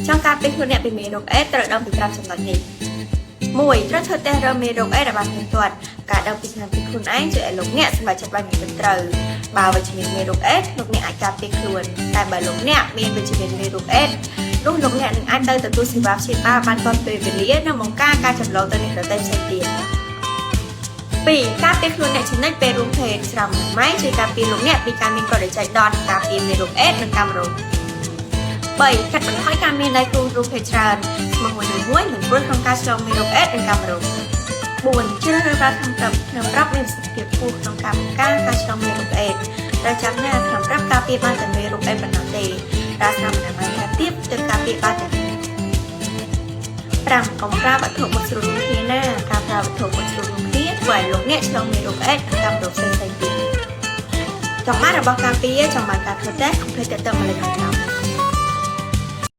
trongការពីខ្លួនអ្នកពីមេរោគអេដត្រូវដឹងពី5ចំណុចនេះ1ត្រូវធ្វើតេស្តរកមេរោគអេដឲ្យបានទៀងទាត់ការដឹងពីឆ្នាំពីខ្លួនឯងជួយឲ្យលោកអ្នកសម្រេចចិត្តបានត្រឹមត្រូវបើវិជ្ជមានមេរោគអេដលោកអ្នកអាចការពារខ្លួនតែបើលោកអ្នកមានវិជ្ជមានមេរោគអេដនោះលោកអ្នកនឹងអាចទៅទទួលសេវាព្យាបាលបានទាន់ពេលវេលានិងបង្ការការចម្លងទៅអ្នកដទៃផ្សេងទៀត2ការពារខ្លួនអ្នកចំណេញពេលរួមភេទស្រោមម៉ៃជួយការពារលោកអ្នកពីការមានកូនចៃដន្យការពារមេរោគអេដនិងកាមរោគ3កាត់បន្ថយការមានដៃគូរួមភេទច្រើនស្មោះមួយមិនព្រួយក្នុងការឆ្លងមេរោគអេដនិងកាមរោគ4ជ្រើសរើសប្រើថ្នាំប្រាប់មានប្រសិទ្ធភាពខ្ពស់ក្នុងការបង្ការការឆ្លងមេរោគអេដត្រូវចាំថាថ្នាំប្រាប់ការពារបានតែមេរោគអេដប៉ុណ្ណោះទេតែថ្នាំអនាម័យថាទៀតទើបការពារបានតែ5កុំប្រើវត្ថុមុតស្រួលគ្នាណាការប្រើវត្ថុមុតស្រួលគ្នាធ្វើឲ្យលោកអ្នកឆ្លងមេរោគអេដនិងកាមរោគផ្សេងៗទៀតចង់បានរបស់ការពារចង់បានការធ្វើតេស្តកុំភ្លេចទៅមើលលេខខាងក្រោម